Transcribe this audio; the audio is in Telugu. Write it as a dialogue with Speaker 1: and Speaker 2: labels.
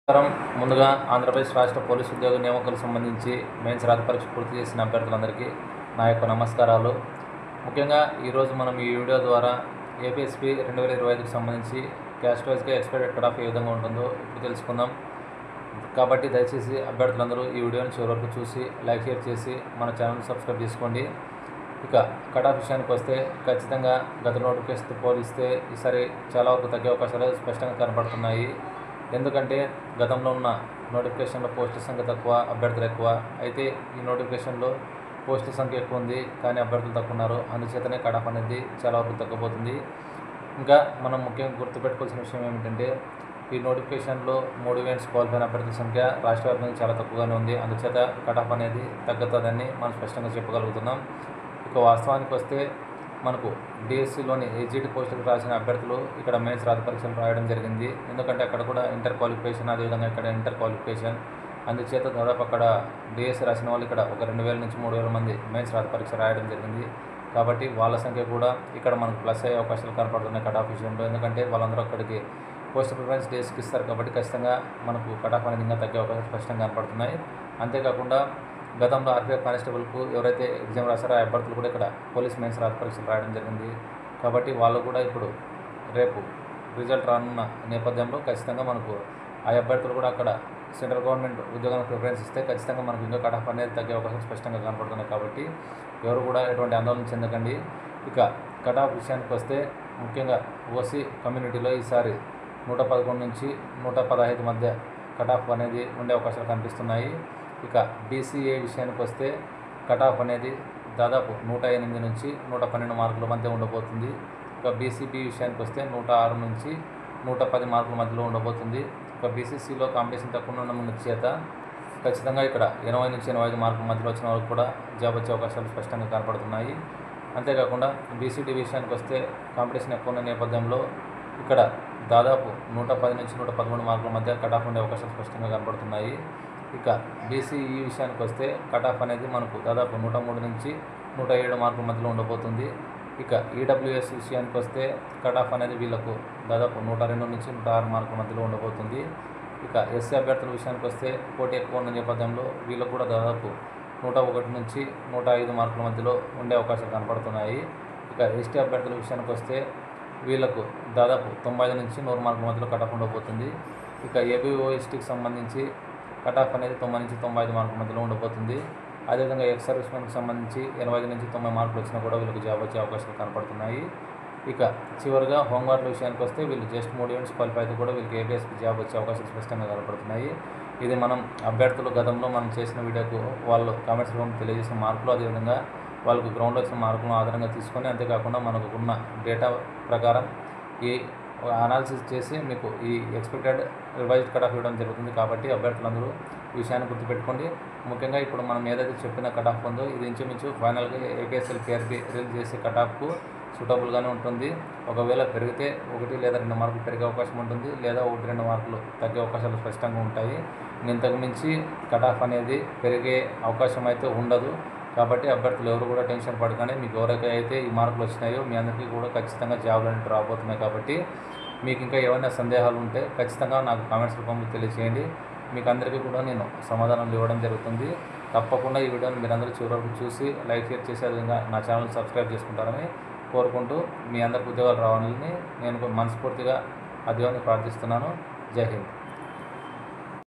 Speaker 1: నమస్కారం. ముందుగా ఆంధ్రప్రదేశ్ రాష్ట్ర పోలీసు ఉద్యోగ నియామకాలకు సంబంధించి మెయిన్స్ రాత పరీక్ష పూర్తి చేసిన అభ్యర్థులందరికీ నా యొక్క నమస్కారాలు. ముఖ్యంగా ఈరోజు మనం ఈ వీడియో ద్వారా ఏపీఎస్పీ 2025కి సంబంధించి క్యాస్ట్ వైజ్గా ఎక్స్పెక్టెడ్ కట్ ఆఫ్ ఏ విధంగా ఉంటుందో ఇప్పుడు తెలుసుకుందాం. కాబట్టి దయచేసి అభ్యర్థులందరూ ఈ వీడియోని చివరి వరకు చూసి లైక్ షేర్ చేసి మన ఛానల్ని సబ్స్క్రైబ్ చేసుకోండి. ఇక కట్ ఆఫ్ విషయానికి వస్తే ఖచ్చితంగా గత నోటిఫికేషన్తో పోలిస్తే ఈసారి చాలా వరకు తగ్గే అవకాశాలు స్పష్టంగా కనబడుతున్నాయి. ఎందుకంటే గతంలో ఉన్న నోటిఫికేషన్లో పోస్టుల సంఖ్య తక్కువ, అభ్యర్థులు ఎక్కువ. అయితే ఈ నోటిఫికేషన్లో పోస్టుల సంఖ్య ఎక్కువ ఉంది, కానీ అభ్యర్థులు తక్కువ ఉన్నారు. అందుచేతనే కట్ ఆఫ్ అనేది చాలా వరకు తగ్గబోతుంది. ఇంకా మనం ముఖ్యంగా గుర్తుపెట్టుకోవాల్సిన విషయం ఏమిటంటే ఈ నోటిఫికేషన్లో 3 ఈవెంట్స్ క్వాలిఫై అయిన అభ్యర్థుల సంఖ్య రాష్ట్ర వ్యాప్తంగా చాలా తక్కువగానే ఉంది. అందుచేత కట్ ఆఫ్ అనేది తగ్గుతుందని మనం స్పష్టంగా చెప్పగలుగుతున్నాం. ఇక వాస్తవానికి వస్తే మనకు డిఎస్సిలోని ఏజీటీ పోస్టులకు రాసిన అభ్యర్థులు ఇక్కడ మెయిన్స్ రాత పరీక్షలు రాయడం జరిగింది. ఎందుకంటే అక్కడ కూడా ఇంటర్ క్వాలిఫికేషన్, అదేవిధంగా ఇక్కడ ఇంటర్ క్వాలిఫికేషన్. అందుచేత దాదాపు అక్కడ డిఎస్సి రాసిన వాళ్ళు ఇక్కడ ఒక 2000 నుంచి 3000 మంది మెయిన్స్ రాత పరీక్ష రాయడం జరిగింది. కాబట్టి వాళ్ళ సంఖ్య కూడా ఇక్కడ మనకు ప్లస్ అయ్యే అవకాశాలు కనపడుతున్నాయి కట్ ఆఫ్ విషయంలో. ఎందుకంటే వాళ్ళందరూ అక్కడికి పోస్ట్ ప్రిఫరెన్స్ డేస్కి ఇస్తారు కాబట్టి ఖచ్చితంగా మనకు కట్ ఆఫ్ అనేది ఇంకా తగ్గే అవకాశాలు స్పష్టంగా కనపడుతున్నాయి. అంతేకాకుండా గతంలో ఆర్పీఎఫ్ కానిస్టేబుల్కు ఎవరైతే ఎగ్జామ్ రాశారో ఆ అభ్యర్థులు కూడా ఇక్కడ పోలీస్ మెయిన్స్ రాత పరీక్షలు రాయడం జరిగింది. కాబట్టి వాళ్ళు కూడా ఇప్పుడు రేపు రిజల్ట్ రానున్న నేపథ్యంలో ఖచ్చితంగా మనకు ఆ అభ్యర్థులు కూడా అక్కడ సెంట్రల్ గవర్నమెంట్ ఉద్యోగానికి ప్రిఫరెన్స్ ఇస్తే ఖచ్చితంగా మనకు ఇంకా కట్ ఆఫ్ అనేది తగ్గే అవకాశం స్పష్టంగా కనపడుతున్నాయి. కాబట్టి ఎవరు కూడా ఎటువంటి ఆందోళన చెందకండి. ఇక కట్ ఆఫ్ విషయానికి వస్తే ముఖ్యంగా ఓసీ కమ్యూనిటీలో ఈసారి 111 నుంచి 115 మధ్య కట్ ఆఫ్ అనేది ఉండే అవకాశాలు కనిపిస్తున్నాయి. ఇక బీసీఏ విషయానికి వస్తే కట్ ఆఫ్ అనేది దాదాపు 108 నుంచి 112 మార్కుల మధ్య ఉండబోతుంది. ఇక బీసీబీ విషయానికి వస్తే 106 నుంచి 110 మార్కుల మధ్యలో ఉండబోతుంది. ఇక బీసీసీలో కాంపిటీషన్ తక్కువ ఉన్న చేత ఖచ్చితంగా ఇక్కడ 80 నుంచి 85 మార్కుల మధ్యలో వచ్చిన వాళ్ళకి కూడా జాబ్ వచ్చే అవకాశాలు స్పష్టంగా కనపడుతున్నాయి. అంతేకాకుండా బీసీడీ విషయానికి వస్తే కాంపిటీషన్ ఎక్కువ ఉన్న నేపథ్యంలో ఇక్కడ దాదాపు 110 నుంచి 113 మార్కుల మధ్య కట్ ఆఫ్ ఉండే అవకాశాలు స్పష్టంగా కనపడుతున్నాయి. ఇక బీసీఈ విషయానికి వస్తే కట్ ఆఫ్ అనేది మనకు దాదాపు 103 నుంచి 107 మార్కుల మధ్యలో ఉండబోతుంది. ఇక ఈడబ్ల్యూఎస్ విషయానికి వస్తే కట్ ఆఫ్ అనేది వీళ్ళకు దాదాపు 102 నుంచి 106 మార్కుల మధ్యలో ఉండబోతుంది. ఇక ఎస్సీ అభ్యర్థుల విషయానికి వస్తే పోటీ ఎక్కువ ఉన్న నేపథ్యంలో వీళ్ళకు కూడా దాదాపు 101 నుంచి 105 మార్కుల మధ్యలో ఉండే అవకాశాలు కనపడుతున్నాయి. ఇక ఎస్టీ అభ్యర్థుల విషయానికి వస్తే వీళ్ళకు దాదాపు 95 నుంచి 100 మార్కుల మధ్యలో కట్ ఆఫ్ ఉండబోతుంది. ఇక ఏబీఓఎస్టీకి సంబంధించి కట్ ఆఫ్ అనేది 90 నుంచి 95 మార్కుల మధ్యలో ఉండబోతుంది. అదేవిధంగా ఎక్స్ సర్వీస్ మెన్కి సంబంధించి 80 నుంచి 90 మార్కులు వచ్చినా కూడా వీళ్ళకి జాబ్ వచ్చే అవకాశాలు కనపడుతున్నాయి. ఇక చివరిగా హోంగార్డుల విషయానికి వస్తే వీళ్ళు జస్ట్ 3 ఈవెంట్స్ క్వాలిఫై అయితే కూడా వీళ్ళకి ఏపీఎస్పీ జాబ్ వచ్చే అవకాశాలు స్పష్టంగా కనపడుతున్నాయి. ఇది మనం అభ్యర్థులు గతంలో మనం చేసిన వీడియోకు వాళ్ళు కామెంట్స్ రూపంలో తెలియజేసిన మార్కులు, అదేవిధంగా వాళ్ళకు గ్రౌండ్లో వచ్చిన మార్కులను ఆధారంగా తీసుకొని, అంతేకాకుండా మనకు ఉన్న డేటా ప్రకారం ఈ అనాలిసిస్ చేసి మీకు ఈ ఎక్స్పెక్టెడ్ రివైజ్డ్ కట్ ఆఫ్ ఇవ్వడం జరుగుతుంది. కాబట్టి అభ్యర్థులందరూ ఈ విషయాన్ని గుర్తుపెట్టుకోండి. ముఖ్యంగా ఇప్పుడు మనం ఏదైతే చెప్పిన కట్ ఆఫ్ ఉందో ఇది ఇంచుమించు ఫైనల్గా ఏపీఎస్ఎల్ కేఆర్పీ రిలీజ్ చేసే కట్ ఆఫ్కు సూటబుల్గానే ఉంటుంది. ఒకవేళ పెరిగితే 1 లేదా 2 మార్కులు పెరిగే అవకాశం ఉంటుంది, లేదా 1-2 మార్కులు తగ్గే అవకాశాలు స్పష్టంగా ఉంటాయి. ఇంతకు మించి కట్ ఆఫ్ అనేది పెరిగే అవకాశం అయితే ఉండదు. కాబట్టి అభ్యర్థులు ఎవరు కూడా టెన్షన్ పడకండి. మీకు ఎవరికైతే ఈ మార్కులు వచ్చినాయో మీ అందరికీ కూడా ఖచ్చితంగా జాబ్లు అనేవి రాబోతున్నాయి. కాబట్టి మీకు ఇంకా ఏమైనా సందేహాలు ఉంటే ఖచ్చితంగా నాకు కామెంట్స్ రూపంలో తెలియజేయండి. మీకు అందరికీ కూడా నేను సమాధానాలు ఇవ్వడం జరుగుతుంది. తప్పకుండా ఈ వీడియోని మీరందరూ చివరి వరకు చూసి లైక్ షేర్ చేసే విధంగా నా ఛానల్ సబ్స్క్రైబ్ చేసుకుంటారని కోరుకుంటూ మీ అందరికి ఉద్యోగాలు రావాలని నేను మనస్ఫూర్తిగా ఆ దేవుని ప్రార్థిస్తున్నాను. జై హింద్.